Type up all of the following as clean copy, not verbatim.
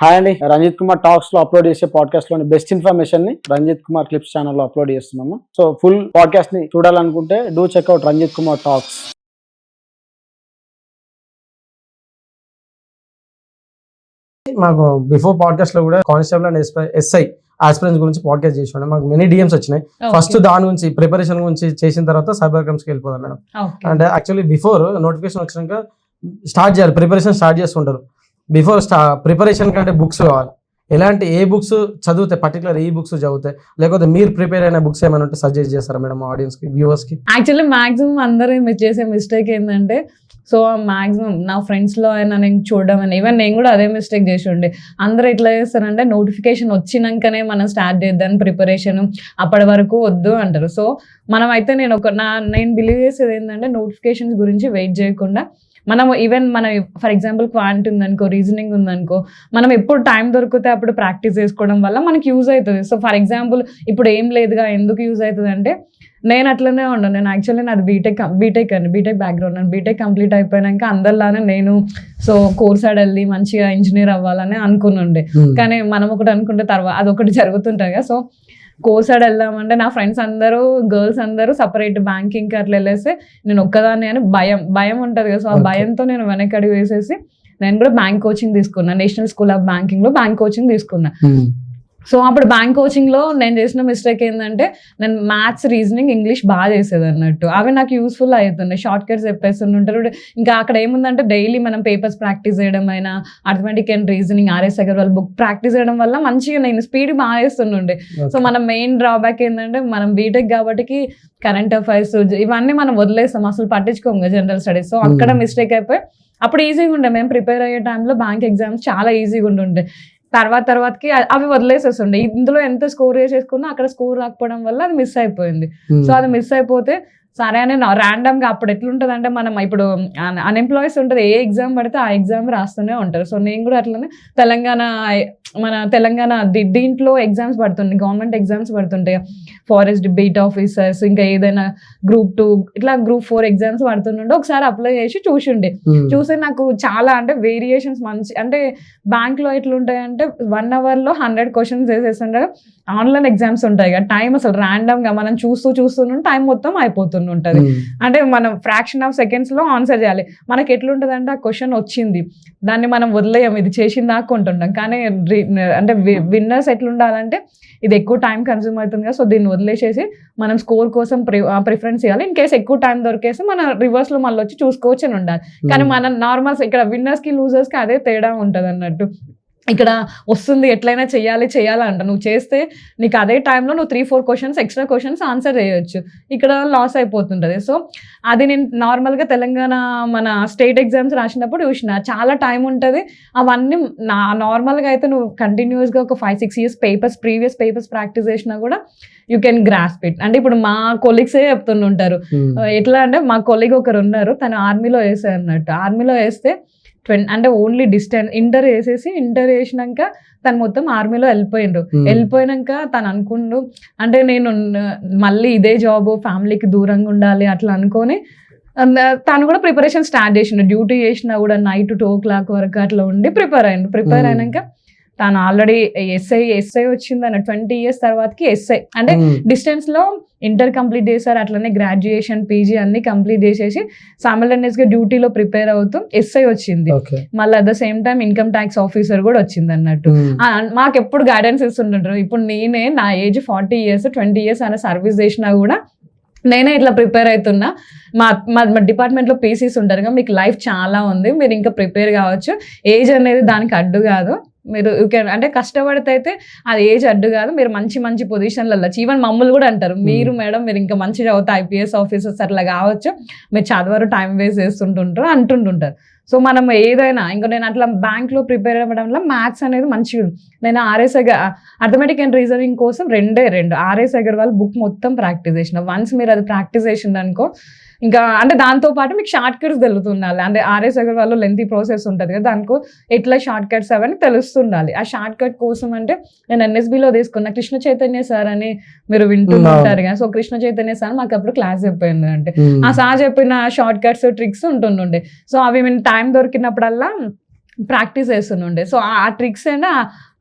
Hi అండి, Ranjith Kumar talks లో upload చేసే పాడ్కాస్ట్ లోని బెస్ట్ ఇన్ఫర్మేషన్ ని రంజిత్ కుమార్ క్లిప్స్ ఛానల్ లో అప్లోడ్ చేస్తున్నాము. సో ఫుల్ పాడ్కాస్ట్ ని చూడాలనుకుంటే do check out Ranjith Kumar talks. మాకు బిఫోర్ పాడ్కాస్ట్ లో కూడా కానిస్టేబుల్ అండ్ ఎస్ఐ ఆస్పిరెంట్స్ గురించి పాడ్కాస్ట్ చేసి ఉండే మాకు మెనీ డిఎమ్స్ వచ్చినాయి. ఫస్ట్ దాని గురించి ప్రిపరేషన్ గురించి చేసిన తర్వాత సైబర్ క్రైమ్స్కి వెళ్ళిపోదాం మేడం. అంటే యాక్చువల్లీ బిఫోర్ నోటిఫికేషన్ వచ్చినాక స్టార్ట్ చేయాలి, ప్రిపరేషన్ స్టార్ట్ చేస్తుంటారు. బిఫోర్ ప్రిపరేషన్ కంటే బుక్స్ కావాలి. ఎలాంటి ఏ బుక్స్ చదివితే పర్టికులర్ ఈ బుక్స్ చదివితే, లేకపోతే మీరు ప్రిపేర్ అయిన బుక్స్ ఏమైనా ఉంటే సజెస్ట్ చేస్తారా మేడం ఆడియన్స్ కి, వ్యూవర్స్ కి? యాక్చువల్లీ మాక్సిమం అందరూ చేసే మిస్టేక్ ఏంటంటే, సో మాక్సిమం నా ఫ్రెండ్స్లో అయినా నేను చూడడం అని, ఈవెన్ నేను కూడా అదే మిస్టేక్ చేసి ఉండే. అందరూ ఎట్లా చేస్తారంటే నోటిఫికేషన్ వచ్చినాకనే మనం స్టార్ట్ చేద్దాం ప్రిపరేషన్, అప్పటి వరకు వద్దు అంటారు. సో మనం అయితే నేను బిలీవ్ చేసేది ఏంటంటే నోటిఫికేషన్స్ గురించి వెయిట్ చేయకుండా మనం ఈవెన్ మన ఫర్ ఎగ్జాంపుల్ క్వాంట్ ఉందనుకో, రీజనింగ్ ఉందనుకో, మనం ఎప్పుడు టైం దొరికితే అప్పుడు ప్రాక్టీస్ చేసుకోవడం వల్ల మనకి యూజ్ అవుతుంది. సో ఫర్ ఎగ్జాంపుల్ ఇప్పుడు ఏం లేదుగా ఎందుకు యూజ్ అవుతుంది అంటే, నేను అట్లనే ఉన్నాను. నేను యాక్చువల్లీ నాది బీటెక్ బ్యాక్గ్రౌండ్. నేను బీటెక్ కంప్లీట్ అయిపోయాక అందరిలానే నేను సో కోర్స్ వెళ్ళి మంచిగా ఇంజనీర్ అవ్వాలని అనుకునుండే. కానీ మనం ఒకటి అనుకుంటే తర్వాత అదొకటి జరుగుతుంటుంది కదా. సో కోర్స్ వెళ్దామంటే నా ఫ్రెండ్స్ అందరూ గర్ల్స్ అందరూ సపరేట్ బ్యాంకింగ్కి అట్లా వెళ్ళేస్తే నేను ఒక్కదాన్ని అని భయం ఉంటుంది కదా. సో ఆ భయంతో నేను వెనకడి వేసేసి నేను కూడా బ్యాంక్ కోచింగ్ తీసుకున్నా. నేషనల్ స్కూల్ ఆఫ్ బ్యాంకింగ్లో బ్యాంక్ కోచింగ్ తీసుకున్నా. సో అప్పుడు బ్యాంక్ కోచింగ్లో నేను చేసిన మిస్టేక్ ఏంటంటే, నేను మ్యాథ్స్, రీజనింగ్, ఇంగ్లీష్ బాగా చేసేది అన్నట్టు. అవి నాకు యూస్ఫుల్ అవుతున్నాయి, షార్ట్ కట్స్ చెప్పేస్తుంటారు. ఇంకా అక్కడ ఏముందంటే డైలీ మనం పేపర్స్ ప్రాక్టీస్ చేయడం అయినా, arithmetic and reasoning RS Agarwal book practice చేయడం వల్ల మంచిగా నేను స్పీడ్ బాగా చేస్తుండే. సో మన మెయిన్ డ్రాబ్యాక్ ఏంటంటే, మనం బీటెక్ కాబట్టి కరెంట్ అఫైర్స్ ఇవన్నీ మనం వదిలేస్తాం, అసలు పట్టించుకోము జనరల్ స్టడీస్. సో అక్కడ మిస్టేక్ అయిపోయి అప్పుడు ఈజీగా ఉండే. మేము ప్రిపేర్ అయ్యే టైంలో బ్యాంక్ ఎగ్జామ్స్ చాలా ఈజీగా ఉంటుండే. తర్వాతకి అవి వదిలేసేస్తుండే. ఇందులో ఎంత స్కోర్ చేసేసుకున్నా అక్కడ స్కోర్ రాకపోవడం వల్ల అది మిస్ అయిపోయింది. సో అది మిస్ అయిపోతే సరే అని ర్యాండమ్గా అప్పుడు ఎట్లుంటుంది అంటే, మనం ఇప్పుడు అన్ఎంప్లాయీస్ ఉంటుంది, ఏ ఎగ్జామ్ పడితే ఆ ఎగ్జామ్ రాస్తూనే ఉంటారు. సో నేను కూడా అట్లనే మన తెలంగాణ దీంట్లో ఎగ్జామ్స్ పడుతుండే, గవర్నమెంట్ ఎగ్జామ్స్ పడుతుంటాయి, ఫారెస్ట్ బీట్ ఆఫీసర్స్, ఇంకా ఏదైనా గ్రూప్ 2 ఇట్లా గ్రూప్ 4 ఎగ్జామ్స్ పడుతుండే. ఒకసారి అప్లై చేసి చూసి నాకు చాలా అంటే వేరియేషన్స్ మంచి అంటే బ్యాంక్లో ఎట్లుంటాయంటే 1 అవర్లో 100 క్వశ్చన్స్ వేసేస్తుంటారు. ఆన్లైన్ ఎగ్జామ్స్ ఉంటాయి కదా, టైం అసలు ర్యాండమ్గా మనం చూస్తూ టైం మొత్తం అయిపోతుంది ఉంటుంది. అంటే మనం ఫ్రాక్షన్ ఆఫ్ సెకండ్స్ లో ఆన్సర్ చేయాలి. మనకి ఎట్లుంటది అంటే, ఆ క్వశ్చన్ వచ్చింది, దాన్ని మనం వదిలేయం, ఇది చేసిన దాకా ఉంటుంటాం. కానీ అంటే విన్నర్స్ ఎట్లుండాలంటే, ఇది ఎక్కువ టైం కన్జ్యూమ్ అవుతుంది కదా, సో దీన్ని వదిలేసేసి మనం స్కోర్ కోసం ప్రిఫరెన్స్ ఇవ్వాలి. ఇన్ కేసు ఎక్కువ టైం దొరికేసి మన రివర్స్ లో మళ్ళీ వచ్చి చూసుకోవచ్చు అని ఉండాలి. కానీ మన నార్మల్స్ ఇక్కడ విన్నర్స్ కి లూజర్స్ కి అదే తేడా ఉంటది అన్నట్టు. ఇక్కడ వస్తుంది ఎట్లయినా చేయాలంట, నువ్వు చేస్తే నీకు అదే టైంలో నువ్వు 3-4 క్వశ్చన్స్ ఎక్స్ట్రా క్వశ్చన్స్ ఆన్సర్ చేయొచ్చు. ఇక్కడ లాస్ అయిపోతుంటుంది. సో అది నేను నార్మల్గా తెలంగాణ మన స్టేట్ ఎగ్జామ్స్ రాసినప్పుడు చూసిన చాలా టైం ఉంటుంది. అవన్నీ నార్మల్గా అయితే నువ్వు కంటిన్యూస్గా ఒక 5-6 years ప్రీవియస్ పేపర్స్ ప్రాక్టీస్ చేసినా కూడా యూ కెన్ గ్రాస్ప్ ఇట్. అంటే ఇప్పుడు మా కొలీగ్సే చెప్తుంటారు. ఎట్లా అంటే, మా కొలీగ్ ఒకరు ఉన్నారు, తను ఆర్మీలో వేసారు అన్నట్టు. ఆర్మీలో వేస్తే అంటే ఓన్లీ డిస్టెన్స్ ఇంటర్ వేసినాక తను మొత్తం ఆర్మీలో వెళ్ళిపోయినాక తను అనుకుండు అంటే, నేను మళ్ళీ ఇదే జాబ్, ఫ్యామిలీకి దూరంగా ఉండాలి అట్లా అనుకొని తను కూడా ప్రిపరేషన్ స్టార్ట్ చేసిండు. డ్యూటీ చేసినా కూడా నైట్ 2 o'clock వరకు అట్లా ఉండి ప్రిపేర్ అయినాక తను ఆల్రెడీ ఎస్ఐ వచ్చింది అన్న 20 years తర్వాతకి ఎస్ఐ అంటే డిస్టెన్స్ లో ఇంటర్ కంప్లీట్ చేశారు. అట్లనే గ్రాడ్యుయేషన్, పీజీ అన్ని కంప్లీట్ చేసేసి సైమల్టేనియస్ గా డ్యూటీలో ప్రిపేర్ అవుతూ ఎస్ఐ వచ్చింది. మళ్ళీ at the same time income tax officer కూడా వచ్చింది అన్నట్టు. మాకు ఎప్పుడు గైడెన్స్ ఇస్తుంటారు. ఇప్పుడు నేనే నా ఏజ్ 40 years 20 years అనే సర్వీస్ చేసినా కూడా నేనే ఇట్లా ప్రిపేర్ అవుతున్నా. మా డిపార్ట్మెంట్లో పీసీస్ ఉంటారు కదా, మీకు లైఫ్ చాలా ఉంది, మీరు ఇంకా ప్రిపేర్ కావచ్చు. ఏజ్ అనేది దానికి అడ్డు కాదు. మీరు అంటే కష్టపడితే అయితే అది ఏజ్ అడ్డు కాదు. మీరు మంచి పొజిషన్లలో వెళ్ళచ్చు. ఈవెన్ మమ్మల్ని కూడా అంటారు, మీరు మేడం మీరు ఇంకా మంచిగా చదువుతా ఐపీఎస్ ఆఫీసర్స్ అట్లా కావచ్చు, మీరు చదవరు, టైం వేస్ట్ చేస్తుంటుంటారు అంటుంటుంటారు. సో మనం ఏదైనా ఇంకా నేను అట్లా బ్యాంక్లో ప్రిపేర్ అవ్వడం వల్ల మ్యాథ్స్ అనేది మంచిగా నేను అర్థమెటిక్ అండ్ రీజనింగ్ కోసం 2 ఆర్ఎస్ అగర్వాల్ బుక్ మొత్తం ప్రాక్టీస్ చేసిన. వన్స్ మీరు అది ప్రాక్టీస్ చేసిందనుకో ఇంకా అంటే దాంతో పాటు మీకు షార్ట్ కట్స్ తెలుస్తుండాలి. అంటే ఆర్ఎస్ అగర్వాల్లో లెంతీ ప్రాసెస్ ఉంటుంది కదా, దానికో ఎట్లా షార్ట్ కట్స్ అవన్నీ తెలుస్తుండాలి. ఆ షార్ట్ కట్ కోసం అంటే నేను ఎన్ఎస్బిలో తీసుకున్న కృష్ణ చైతన్య సార్ అని మీరు వింటుంటారు కదా. సో కృష్ణ చైతన్య సార్ మాకు అప్పుడు క్లాస్ చెప్పింది. అంటే ఆ సార్ చెప్పిన షార్ట్ కట్స్ ట్రిక్స్ ఉంటుండే. సో అవి మేము టైం దొరికినప్పుడల్లా ప్రాక్టీస్ చేస్తుండే. సో ఆ tricks and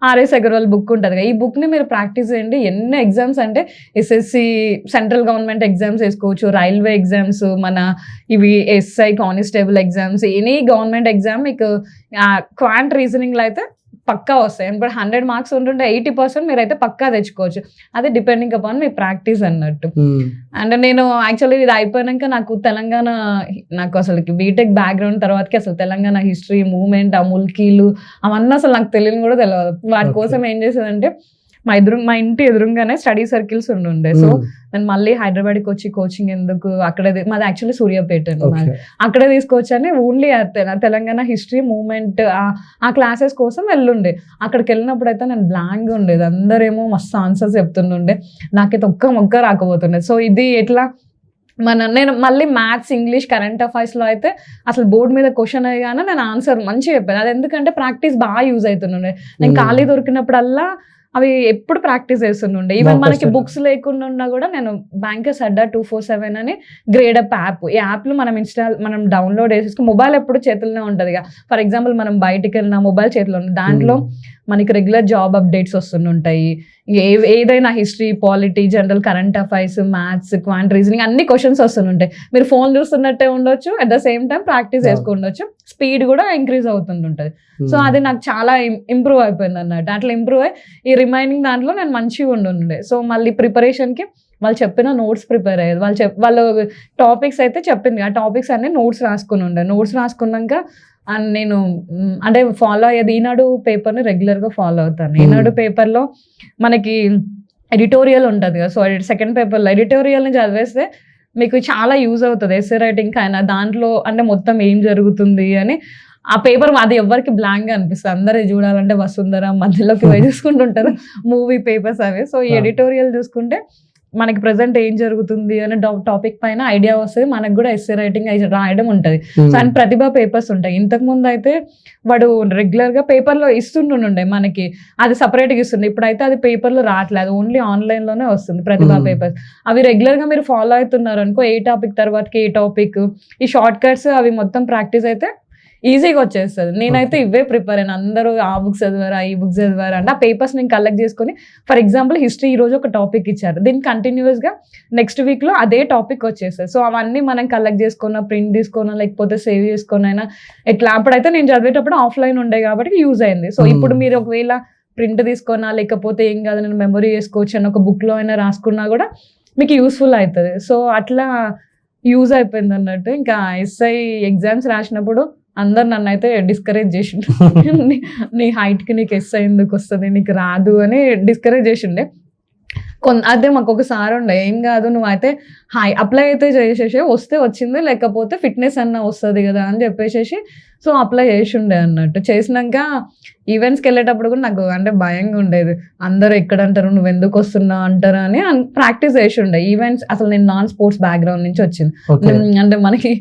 RS Agarwal book ఉంటుంది కదా, ఈ బుక్ని మీరు ప్రాక్టీస్ చేయండి. ఎన్ని ఎగ్జామ్స్ అంటే ఎస్ఎస్సి, సెంట్రల్ గవర్నమెంట్ ఎగ్జామ్స్ వేసుకోవచ్చు, రైల్వే ఎగ్జామ్స్, మన ఇవి SI constable exams, any government exam మీకు క్వాంట్ రీజనింగ్లో అయితే పక్కా వస్తాయి. ఇప్పుడు 100 మార్క్స్ ఉంటుంటే 80% మీరైతే పక్కా తెచ్చుకోవచ్చు. అది డిపెండింగ్ అపాన్ మీ ప్రాక్టీస్ అన్నట్టు. అండ్ నేను యాక్చువల్లీ ఇది అయిపోయాక నాకు అసలు బీటెక్ బ్యాక్గ్రౌండ్ తర్వాతకి అసలు తెలంగాణ హిస్టరీ, మూమెంట్, ఆ ముల్కీలు అవన్నీ అసలు నాకు తెలియని కూడా తెలియదు. వాటి కోసం ఏం చేసేదంటే మా ఇంటి ఎదురుగానే స్టడీ సర్కిల్స్ ఉండే. సో నేను మళ్ళీ హైదరాబాద్కి వచ్చి కోచింగ్ ఎందుకు, అక్కడే మాది యాక్చువల్లీ సూర్యాపేట, అక్కడే తీసుకొచ్చని ఓన్లీ తెలంగాణ హిస్టరీ, మూమెంట్ ఆ క్లాసెస్ కోసం వెళ్ళుండే. అక్కడికి వెళ్ళినప్పుడు అయితే నేను బ్లాంక్ ఉండేది, అందరేమో మస్తు ఆన్సర్స్ చెప్తుండే, నాకైతే ఒక్క రాకపోతుండే. సో ఇది ఎట్లా నేను మళ్ళీ మ్యాథ్స్, ఇంగ్లీష్, కరెంట్ అఫైర్స్లో అయితే అసలు బోర్డు మీద క్వశ్చన్ అయ్యాగానే నేను ఆన్సర్ మంచిగా చెప్పాను. అది ఎందుకంటే ప్రాక్టీస్ బాగా యూజ్ అవుతుండే. నేను ఖాళీ దొరికినప్పుడల్లా అవి ఎప్పుడు ప్రాక్టీస్ చేస్తుండే. ఈవెన్ మనకి బుక్స్ లేకుండా ఉన్నా కూడా నేను బ్యాంకర్స్ అడ్డా 247 అని గ్రేడప్ యాప్, ఈ యాప్లో మనం డౌన్లోడ్ చేసేసుకుని మొబైల్ ఎప్పుడు చేతుల్లోనే ఉంటుంది. ఫర్ ఎగ్జాంపుల్ మనం బయటికి వెళ్ళిన మొబైల్ చేతిలో ఉంది, దాంట్లో మనకి రెగ్యులర్ జాబ్ అప్డేట్స్ వస్తుంటాయి. ఏదైనా history, polity, general, current affairs, maths, quant reasoning అన్ని క్వశ్చన్స్ వస్తుంటాయి. మీరు ఫోన్ చూస్తున్నట్టే ఉండొచ్చు, at the same time practice చేసుకోవచ్చు, స్పీడ్ కూడా ఇంక్రీజ్ అవుతుంటుంది. సో అది నాకు చాలా ఇంప్రూవ్ అయిపోయింది అన్నట్టు. అట్లా ఇంప్రూవ్ అయ్యి ఈ రిమైనింగ్ దాంట్లో నేను మంచిగా ఉండే. సో మళ్ళీ ప్రిపరేషన్కి వాళ్ళు చెప్పిన నోట్స్ ప్రిపేర్ అయ్యేది. వాళ్ళు టాపిక్స్ అయితే చెప్పింది, ఆ టాపిక్స్ అన్ని నోట్స్ రాసుకుని ఉండే. నోట్స్ రాసుకున్నాక నేను అంటే ఫాలో అయ్యేది ఈనాడు పేపర్ని రెగ్యులర్గా ఫాలో అవుతాను. ఈనాడు పేపర్లో మనకి ఎడిటోరియల్ ఉంటుంది కదా, సో సెకండ్ పేపర్లో ఎడిటోరియల్ని చదివేస్తే మీకు చాలా యూజ్ అవుతుంది ఎస్సే రైటింగ్ అయినా. దాంట్లో అంటే మొత్తం ఏం జరుగుతుంది అని ఆ పేపర్ అది ఎవరికి బ్లాంక్గా అనిపిస్తుంది. అందరూ చూడాలంటే వసుంధర మధ్యలోకి పోయి చూసుకుంటుంటారు మూవీ పేపర్స్ అవి. సో ఈ ఎడిటోరియల్ చూసుకుంటే మనకి ప్రజెంట్ ఏం జరుగుతుంది అనే టాపిక్ పైన ఐడియా వస్తుంది, మనకు కూడా ఎస్సే రైటింగ్ రాయడం ఉంటుంది. సో అండ్ ప్రతిభా పేపర్స్ ఉంటాయి. ఇంతకుముందు అయితే వాడు రెగ్యులర్గా పేపర్లో ఇస్తుండే మనకి, అది సపరేట్గా ఇస్తుండే. ఇప్పుడైతే అది పేపర్లో రావట్లేదు, ఓన్లీ ఆన్లైన్లోనే వస్తుంది ప్రతిభా పేపర్స్. అవి రెగ్యులర్గా మీరు ఫాలో అవుతున్నారు అనుకో, ఏ టాపిక్ తర్వాతకి ఏ టాపిక్, ఈ షార్ట్ కట్స్ అవి మొత్తం ప్రాక్టీస్ అయితే ఈజీగా వచ్చేస్తుంది. నేనైతే ఇవే ప్రిపేర్ అయినా. అందరూ ఆ బుక్స్ చదివారా, ఈ బుక్స్ చదివారా అంటే ఆ పేపర్స్ నేను కలెక్ట్ చేసుకొని, ఫర్ ఎగ్జాంపుల్ హిస్టరీ ఈరోజు ఒక టాపిక్ ఇచ్చారు, దీన్ని కంటిన్యూస్గా నెక్స్ట్ వీక్లో అదే టాపిక్ వచ్చేస్తుంది. సో అవన్నీ మనం కలెక్ట్ చేసుకున్నా, ప్రింట్ తీసుకున్నా, లేకపోతే సేవ్ చేసుకున్నా ఎట్లా. అప్పుడైతే నేను చదివేటప్పుడు ఆఫ్లైన్ ఉండే కాబట్టి యూజ్ అయింది. సో ఇప్పుడు మీరు ఒకవేళ ప్రింట్ తీసుకున్నా, లేకపోతే ఏం కాదు నేను మెమరీ చేసుకోవచ్చు అని ఒక బుక్లో అయినా రాసుకున్నా కూడా మీకు యూస్ఫుల్ అవుతుంది. సో అట్లా యూజ్ అయిపోయింది అన్నట్టు. ఇంకా ఎస్ఐ ఎగ్జామ్స్ రాసినప్పుడు అందరు నన్ను అయితే డిస్కరేజ్ చేసిండు, నీ హైట్కి నీకు ఎస్ఐ ఎందుకు వస్తుంది, నీకు రాదు అని డిస్కరేజ్ చేసిండే. అదే మాకు ఒకసారి ఉండే, ఏం కాదు నువ్వు అయితే అప్లై అయితే చేసేసి వస్తే వచ్చింది, లేకపోతే ఫిట్నెస్ అన్న వస్తుంది కదా అని చెప్పేసి సో అప్లై చేసి ఉండే అన్నట్టు. చేసినాక ఈవెంట్స్కి వెళ్ళేటప్పుడు కూడా నాకు అంటే భయంగా ఉండేది, అందరూ ఎక్కడ అంటారు, నువ్వు ఎందుకు వస్తున్నావు అంటారు అని ప్రాక్టీస్ చేసి ఉండే. ఈవెంట్స్ అసలు నేను నాన్ స్పోర్ట్స్ బ్యాక్గ్రౌండ్ నుంచి వచ్చింది, అంటే మనకి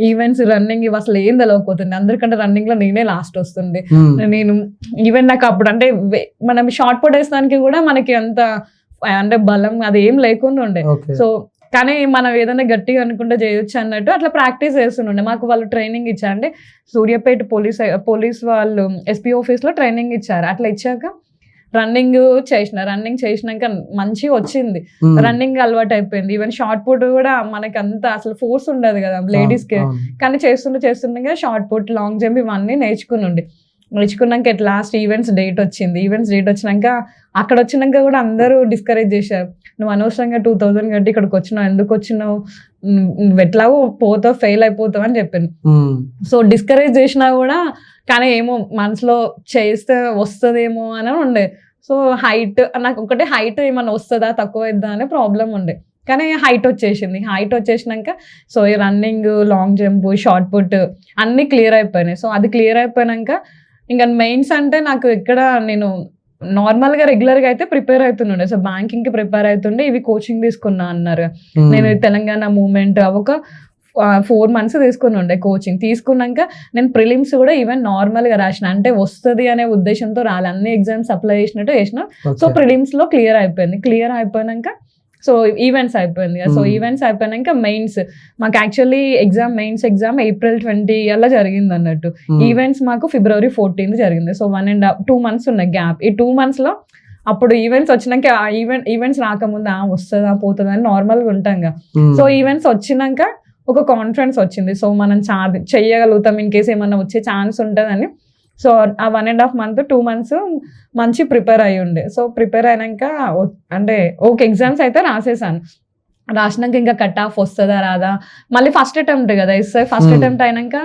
ఈవెంట్స్ రన్నింగ్ ఇవి అసలు ఏం తెలియకపోతుంది. అందరికంటే రన్నింగ్ లో నేనే లాస్ట్ వస్తుంది. నేను ఈవెంట్ నాకు అప్పుడు అంటే మనం షార్ట్ పుట్ వేసడానికి కూడా మనకి అంత అంటే బలం అది ఏం లేకుండా ఉండే. సో కానీ మనం ఏదైనా గట్టిగా అనుకుంటే చేయొచ్చు అన్నట్టు అట్లా ప్రాక్టీస్ చేస్తుండే. మాకు వాళ్ళు ట్రైనింగ్ ఇచ్చారు, అంటే సూర్యాపేట పోలీస్ వాళ్ళు ఎస్పీ ఆఫీస్లో ట్రైనింగ్ ఇచ్చారు. అట్లా ఇచ్చాక రన్నింగ్ చేసినాక మంచిగా వచ్చింది, రన్నింగ్ అలవాటు అయిపోయింది. ఈవెన్ షార్ట్ పుట్ కూడా మనకి అంత అసలు ఫోర్స్ ఉండదు కదా లేడీస్కి, కానీ చేస్తుండగా షార్ట్ పుట్, లాంగ్ జంప్ ఇవన్నీ నేర్చుకున్నాక ఎట్ లాస్ట్ ఈవెంట్స్ డేట్ వచ్చినాక అక్కడ వచ్చినాక కూడా అందరూ డిస్కరేజ్ చేశారు, నువ్వు అనవసరంగా 2000 కట్టి ఇక్కడికి వచ్చినావు, ఎందుకు వచ్చినావు, నువ్వు ఎట్లాగో పోతావు, ఫెయిల్ అయిపోతావు అని చెప్పాను. సో డిస్కరేజ్ చేసినా కూడా కానీ ఏమో మనసులో చేస్తే వస్తుందేమో అని ఉండే. సో హైట్ నాకు ఒకటే హైట్ ఏమన్నా వస్తుందా తక్కువ అవుతుందా అనే ప్రాబ్లం ఉండే, కానీ హైట్ వచ్చేసినాక సో ఈ running, long jump, shot put అన్నీ క్లియర్ అయిపోయినాయి. సో అది క్లియర్ అయిపోయినాక ఇంకా మెయిన్స్ అంటే నాకు ఇక్కడ నేను నార్మల్గా రెగ్యులర్గా అయితే ప్రిపేర్ అవుతుండే. సో బ్యాంకింగ్కి ప్రిపేర్ అవుతుండే, ఇవి కోచింగ్ తీసుకున్నా అన్నారు. నేను తెలంగాణ మూవ్మెంట్ ఒక 4 months తీసుకుని ఉండే కోచింగ్. తీసుకున్నాక నేను ప్రిలిమ్స్ కూడా ఈవెన్ నార్మల్గా రాసిన, అంటే వస్తుంది అనే ఉద్దేశంతో రాలే, అన్ని ఎగ్జామ్స్ అప్లై చేసినట్టు చేసిన. సో ప్రిలిమ్స్లో క్లియర్ అయిపోయినాక సో ఈవెంట్స్ అయిపోయింది కదా. సో ఈవెంట్స్ అయిపోయినాక మెయిన్స్ మాకు యాక్చువల్లీ మెయిన్స్ ఎగ్జామ్ April 20 అలా జరిగింది అన్నట్టు. ఈవెంట్స్ మాకు February 14 జరిగింది. సో 2 months ఉన్నాయి గ్యాప్. ఈ 2 months లో అప్పుడు ఈవెంట్స్ వచ్చినాక ఆ ఈవెంట్స్ రాకముందు వస్తుందా పోతుందా అని నార్మల్గా ఉంటాం కదా. సో ఈవెంట్స్ వచ్చినాక ఒక కాన్ఫిడెన్స్ వచ్చింది. సో మనం చెయ్యగలుగుతాం ఇన్ కేసు ఏమన్నా వచ్చే ఛాన్స్ ఉంటుందని. సో ఆ 1.5 month 2 months మంచి ప్రిపేర్ అయ్యి ఉండే. సో ప్రిపేర్ అయినాక అంటే ఓకే ఎగ్జామ్స్ అయితే రాసినాక ఇంకా కట్ ఆఫ్ వస్తుందా రాదా, మళ్ళీ ఫస్ట్ అటెంప్ట్ కదా ఇస్తే ఫస్ట్ అటెంప్ట్ అయినాక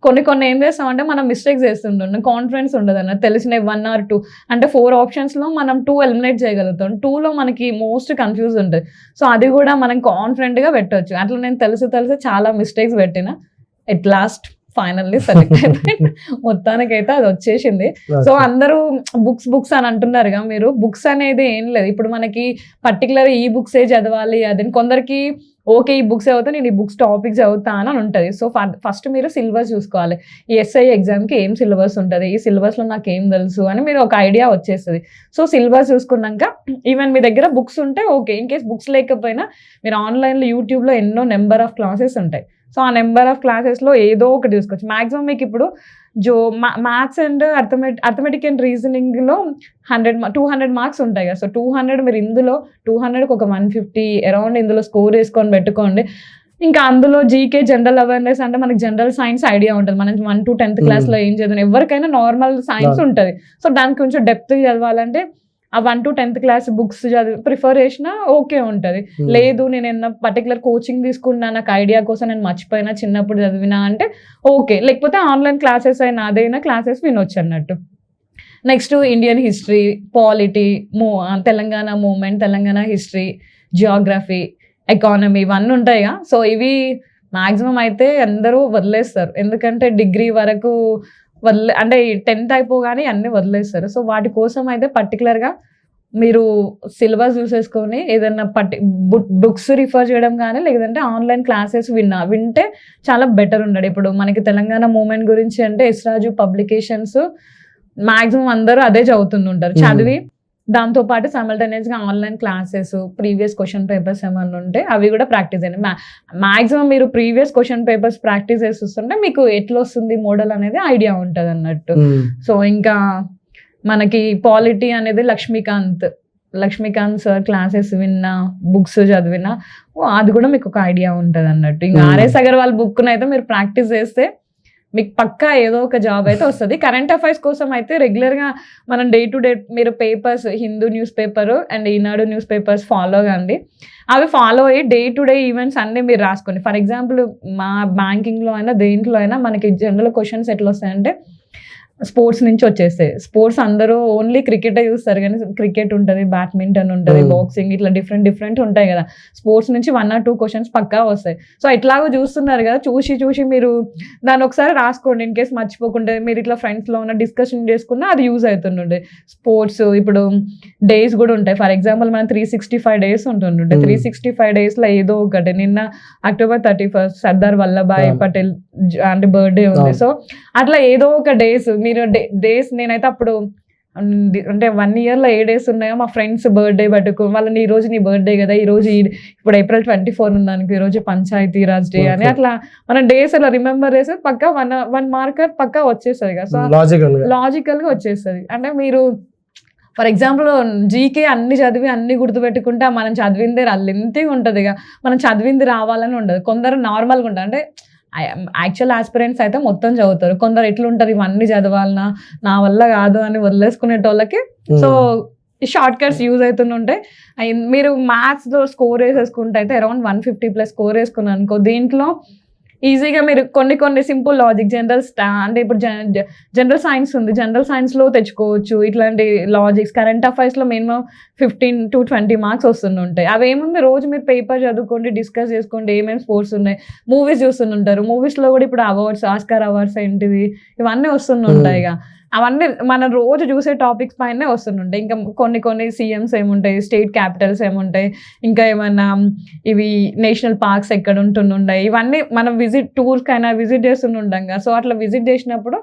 కొన్ని ఏం చేస్తామంటే మనం మిస్టేక్స్ చేస్తుంటాం, కాన్ఫిడెన్స్ ఉండదు అన్న. తెలిసిన 1 or 2 అంటే 4 options లో మనం 2 ఎలిమినేట్ చేయగలుగుతాం. 2లో మనకి మోస్ట్ కన్ఫ్యూజ్ ఉంటుంది. సో అది కూడా మనం కాన్ఫిడెంట్ గా పెట్టవచ్చు. అట్లా నేను తెలిసి చాలా మిస్టేక్స్ పెట్టిన. ఎట్ లాస్ట్ ఫైనల్లీ సెలెక్ట్ అయిపోయింది. మొత్తానికైతే అది వచ్చేసింది. సో అందరూ బుక్స్ అని అంటున్నారుగా, మీరు బుక్స్ అనేది ఏం లేదు. ఇప్పుడు మనకి పర్టికులర్ ఈ బుక్సే చదవాలి అది కొందరికి ఓకే ఈ బుక్స్ చదువుతా నేను ఈ బుక్స్ టాపిక్స్ చదువుతా అని ఉంటుంది. సో ఫస్ట్ మీరు సిలబస్ చూసుకోవాలి. ఈ SI ఎగ్జామ్కి ఏం సిలబస్ ఉంటుంది, ఈ సిలబస్లో నాకు ఏం తెలుసు అని మీరు ఒక ఐడియా వచ్చేస్తుంది. సో సిలబస్ చూసుకున్నాక ఈవెన్ మీ దగ్గర బుక్స్ ఉంటే ఓకే, ఇన్ కేస్ బుక్స్ లేకపోయినా మీరు ఆన్లైన్లో యూట్యూబ్లో ఎన్నో నెంబర్ ఆఫ్ క్లాసెస్ ఉంటాయి. సో ఆ నెంబర్ ఆఫ్ క్లాసెస్లో ఏదో ఒకటి చూసుకోవచ్చు. మ్యాక్సిమం మీకు ఇప్పుడు మ్యాథ్స్ అండ్ అర్థమెటిక్ అండ్ రీజనింగ్లో 200 మార్క్స్ ఉంటాయి కదా. సో 200 మీరు ఇందులో 200కి ఒక 150 అరౌండ్ ఇందులో స్కోర్ వేసుకొని పెట్టుకోండి. ఇంకా అందులో జీకే జనరల్ అవేర్నెస్ అంటే మనకి జనరల్ సైన్స్ ఐడియా ఉంటుంది. మనం 1 to 10th క్లాస్లో ఏం చదివిన ఎవరికైనా నార్మల్ సైన్స్ ఉంటుంది. సో దానికి కొంచెం డెప్త్ చదవాలంటే ఆ 1 to 10th క్లాస్ బుక్స్ చదివి ప్రిఫర్ చేసినా ఓకే ఉంటుంది. లేదు నేను ఏమన్నా పర్టికులర్ కోచింగ్ తీసుకున్నా నాకు ఐడియా కోసం నేను మర్చిపోయినా చిన్నప్పుడు చదివినా అంటే ఓకే, లేకపోతే ఆన్లైన్ క్లాసెస్ అయినా అదైనా క్లాసెస్ వినొచ్చు అన్నట్టు. Next Indian history, polity, Telangana movement, Telangana history, Geography, economy ఇవన్నీ ఉంటాయిగా. సో ఇవి మ్యాక్సిమం అయితే అందరూ వదిలేస్తారు, ఎందుకంటే డిగ్రీ వరకు అంటే 10th అయిపోగానే అన్నీ వదిలేస్తారు. సో వాటి కోసం అయితే పర్టికులర్గా మీరు సిలబస్ చూసేసుకొని ఏదైనా బుక్స్ రిఫర్ చేయడం కానీ లేదంటే ఆన్లైన్ క్లాసెస్ వింటే చాలా బెటర్ ఉండడు. ఇప్పుడు మనకి తెలంగాణ మూవ్మెంట్ గురించి అంటే ఎస్రాజు పబ్లికేషన్స్ మ్యాక్సిమం అందరూ అదే చదువుతుంటారు. చదివి దాంతోపాటు సైమల్టేనియస్గా online classes, previous question papers ఏమన్నా ఉంటే అవి కూడా ప్రాక్టీస్ చేయండి. మ్యాక్సిమం మీరు ప్రీవియస్ క్వశ్చన్ పేపర్స్ ప్రాక్టీస్ చేస్తుంటే మీకు ఎట్లా వస్తుంది మోడల్ అనేది ఐడియా ఉంటుంది అన్నట్టు. సో ఇంకా మనకి పాలిటీ అనేది లక్ష్మీకాంత్ సార్ క్లాసెస్ విన్నా, బుక్స్ చదివినా అది కూడా మీకు ఒక ఐడియా ఉంటుంది అన్నట్టు. ఇంకా RS అగర్వాల్ బుక్ను అయితే మీరు ప్రాక్టీస్ చేస్తే మీకు పక్కా ఏదో ఒక జాబ్ అయితే వస్తుంది. కరెంట్ అఫైర్స్ కోసం అయితే రెగ్యులర్గా మనం డే టు డే మీరు papers, Hindu news paper and Eenadu news papers follow కండి. అవి ఫాలో అయ్యి డే టు డే ఈవెంట్స్ అన్నీ మీరు రాసుకోండి. ఫర్ ఎగ్జాంపుల్ మా బ్యాంకింగ్లో అయినా దేంట్లో అయినా మనకి జనరల్ క్వశ్చన్స్ ఎట్లా వస్తాయంటే స్పోర్ట్స్ నుంచి వచ్చేస్తాయి. స్పోర్ట్స్ అందరూ ఓన్లీ క్రికెటే చూస్తారు కానీ క్రికెట్ ఉంటుంది, బ్యాడ్మింటన్ ఉంటుంది, బాక్సింగ్, ఇట్లా డిఫరెంట్ ఉంటాయి కదా. స్పోర్ట్స్ నుంచి 1 or 2 క్వశ్చన్స్ పక్కా వస్తాయి. సో ఇట్లాగో చూస్తున్నారు కదా, చూసి మీరు దాన్ని ఒకసారి రాసుకోండి. ఇన్ కేసు మర్చిపోకుండా మీరు ఇట్లా ఫ్రెండ్స్లో ఉన్న డిస్కషన్ చేసుకున్నా అది యూజ్ అవుతుండే. స్పోర్ట్స్ ఇప్పుడు డేస్ కూడా ఉంటాయి. ఫర్ ఎగ్జాంపుల్ మనం 365 days ఉంటుండే. 365 daysలో ఏదో ఒకటి. నిన్న October 31st సర్దార్ వల్లభాయ్ పటేల్ అంటే బర్త్డే ఉంది. సో అట్లా ఏదో ఒక డేస్ మీరు డేస్ నేనైతే అప్పుడు అంటే 1 yearలో ఏ డేస్ ఉన్నాయో మా ఫ్రెండ్స్ బర్త్డే పట్టుకో వాళ్ళని ఈ రోజు నీ బర్త్డే కదా, ఈ రోజు ఇప్పుడు April 24 ఉందనుకో ఈ రోజు పంచాయతీ రాజ్ డే అని అట్లా మనం డేస్ అలా రిమెంబర్ చేస్తే పక్కా 1 మార్కర్ పక్కా వచ్చేస్తుంది కదా. సో లాజికల్గా వచ్చేస్తుంది. అంటే మీరు ఫర్ ఎగ్జాంపుల్ జీకే అన్ని చదివి అన్ని గుర్తుపెట్టుకుంటే మనం చదివిందే లెంతీగా ఉంటుంది ఇక మనం చదివింది రావాలని ఉండదు. కొందరు నార్మల్గా ఉంటుంది. అంటే యాక్చువల్ ఆస్పిరెంట్స్ అయితే మొత్తం చదువుతారు. కొందరు ఎట్లుంటారు ఇవన్నీ చదవాలన్నా నా వల్ల కాదు అని వదిలేసుకునేటోళ్ళకి సో షార్ట్ కట్స్ యూజ్ అవుతుంటాయి. మీరు మ్యాథ్స్లో స్కోర్ వేసేసుకుంటే అయితే అరౌండ్ 150+ స్కోర్ వేసుకున్నాను అనుకో, దీంట్లో ఈజీగా మీరు కొన్ని సింపుల్ లాజిక్ అంటే ఇప్పుడు జనరల్ సైన్స్ ఉంది, జనరల్ సైన్స్లో తెచ్చుకోవచ్చు. ఇట్లాంటి లాజిక్స్ కరెంట్ అఫైర్స్లో మినిమం 15 to 20 మార్క్స్ వస్తుంటాయి. అవేముంది రోజు మీరు పేపర్ చదువుకోండి, డిస్కస్ చేసుకోండి ఏమేమి స్పోర్ట్స్ ఉన్నాయి. మూవీస్ చూస్తుంటారు, మూవీస్లో కూడా ఇప్పుడు అవార్డ్స్, ఆస్కార్ అవార్డ్స్ ఏంటిది ఇవన్నీ వస్తుంటాయి. ఇక అవన్నీ మనం రోజు చూసే టాపిక్స్ పైనే వస్తుంటాయి. ఇంకా కొన్ని CMs ఏముంటాయి, స్టేట్ క్యాపిటల్స్ ఏముంటాయి, ఇంకా ఏమన్నా ఇవి నేషనల్ పార్క్స్ ఎక్కడ ఉంటుంటాయి, ఇవన్నీ మనం టూర్స్కి అయినా విజిట్ చేస్తుంటాం కదా. సో అట్లా విజిట్ చేసినప్పుడు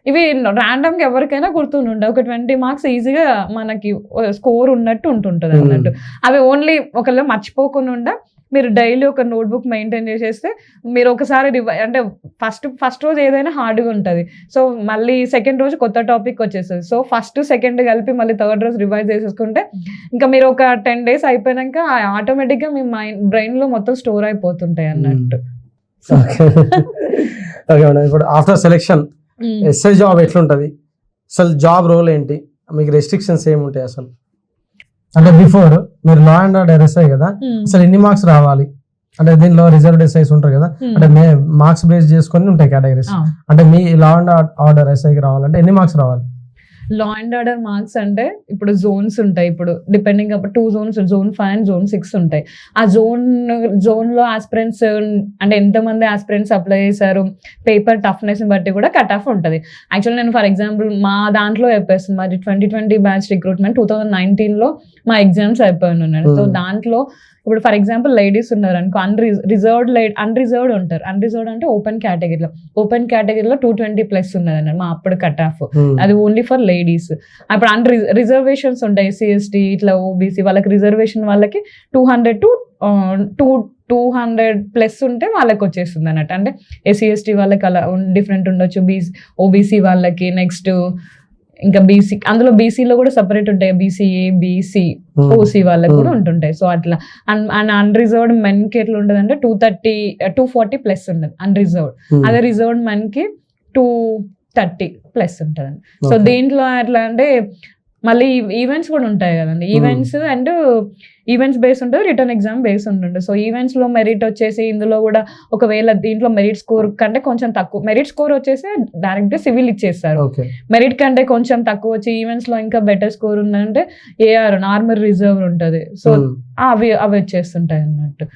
ఇవి ర్యాండమ్ గా ఎవరికైనా గుర్తుండే ఒక 20 మార్క్స్ ఈజీగా మనకి స్కోర్ ఉన్నట్టు ఉంటుంటది అన్నట్టు. అవి ఓన్లీ ఒకళ్ళు మర్చిపోకుండా మీరు డైలీ ఒక నోట్బుక్ మెయింటైన్ చేసేస్తే మీరు ఒకసారి అంటే ఫస్ట్ రోజు ఏదైనా హార్డ్గా ఉంటుంది, సో మళ్ళీ సెకండ్ రోజు కొత్త టాపిక్ వచ్చేస్తుంది. సో ఫస్ట్ సెకండ్ కలిపి మళ్ళీ థర్డ్ రోజు రివైజ్ చేసేసుకుంటే ఇంకా మీరు ఒక 10 days అయిపోయాక ఆటోమేటిక్గా మీ బ్రెయిన్లో మొత్తం స్టోర్ అయిపోతుంటాయి అన్నట్టు. ఓకే మేడం, ఇప్పుడు ఆఫ్టర్ సెలెక్షన్ ఎస్ఐ జాబ్ ఎట్లుంటది, అసలు జాబ్ రోల్ ఏంటి, మీకు రెస్ట్రిక్షన్స్ ఏముంటాయి అసలు? అంటే బిఫోర్ మీరు లా అండ్ ఆర్డర్ ఎస్ఐ కదా, అసలు ఎన్ని మార్క్స్ రావాలి? అంటే దీనిలో రిజర్వ్డ్ ఎస్ఐస్ ఉంటారు కదా, అంటే మార్క్స్ బేస్ చేసుకొని ఉంటాయి కేటగిరీస్. అంటే మీ లా అండ్ ఆర్డర్ ఎస్ఐకి రావాలంటే ఎన్ని మార్క్స్ రావాలి? లా అండ్ ఆర్డర్ మార్క్స్ అంటే ఇప్పుడు జోన్స్ ఉంటాయి, ఇప్పుడు depending 2 zones, Zone 5 and Zone 6 ఉంటాయి. ఆ జోన్లో ఆస్పిరెంట్స్ అంటే ఎంతమంది ఆస్పిరెంట్స్ అప్లై చేశారు, పేపర్ టఫ్నెస్ని బట్టి కూడా కట్ ఆఫ్ ఉంటుంది. యాక్చువల్లీ నేను ఫర్ ఎగ్జాంపుల్ మా దాంట్లో చెప్పేస్తాను, మాది 2020 బ్యాచ్ రిక్రూట్మెంట్ 2019లో మా ఎగ్జామ్స్ అయిపోయి ఉన్నాను. సో దాంట్లో ఇప్పుడు ఫర్ ఎగ్జాంపుల్ లేడీస్ ఉన్నారు అనుకో, అన్రిజర్వ్డ్ ఉంటారు. అన్రిజర్వ్డ్ అంటే ఓపెన్ కేటగిరీలో 220+ ఉన్నది అన్నారు మా అప్పుడు కట్ ఆఫ్. అది ఓన్లీ ఫర్ లేడీస్. అప్పుడు రిజర్వేషన్స్ ఉంటాయి, SC/ST ఇట్లా OBC వాళ్ళకి రిజర్వేషన్ వాళ్ళకి 200 to 200+ ఉంటే వాళ్ళకి వచ్చేస్తుంది అన్నట్టు. అంటే SC/ST వాళ్ళకి అలా డిఫరెంట్ ఉండొచ్చు, OBC వాళ్ళకి, నెక్స్ట్ ఇంకా బీసీ, అందులో బీసీలో కూడా సపరేట్ ఉంటాయి, BCA, BC, OC వాళ్ళకి కూడా ఉంటుంటాయి. సో అట్లా అండ్ అన్రిజర్వ్డ్ మెన్ కి ఎట్లా ఉంటుంది అంటే 240+ ఉండదు అన్రిజర్వ్డ్. అదే రిజర్వ్డ్ మెన్ కి 230+ ఉంటుంది. సో దీంట్లో ఎట్లా అంటే మళ్ళీ ఈవెంట్స్ కూడా ఉంటాయి కదండి, ఈవెంట్స్ బేస్ ఉంటుంది, రిటర్న్ ఎగ్జామ్ బేస్ ఉంటుంది. సో ఈవెంట్స్ లో మెరిట్ వచ్చేసి ఇందులో కూడా ఒకవేళ దీంట్లో మెరిట్ స్కోర్ కంటే కొంచెం తక్కువ, మెరిట్ స్కోర్ వచ్చేసి డైరెక్ట్ సివిల్ ఇచ్చేస్తారు. మెరిట్ కంటే కొంచెం తక్కువ వచ్చి ఈవెంట్స్ లో ఇంకా బెటర్ స్కోర్ ఉందంటే AR నార్మల్ రిజర్వ్ ఉంటుంది. సో అవి వచ్చేస్తుంటాయి అన్నట్టు.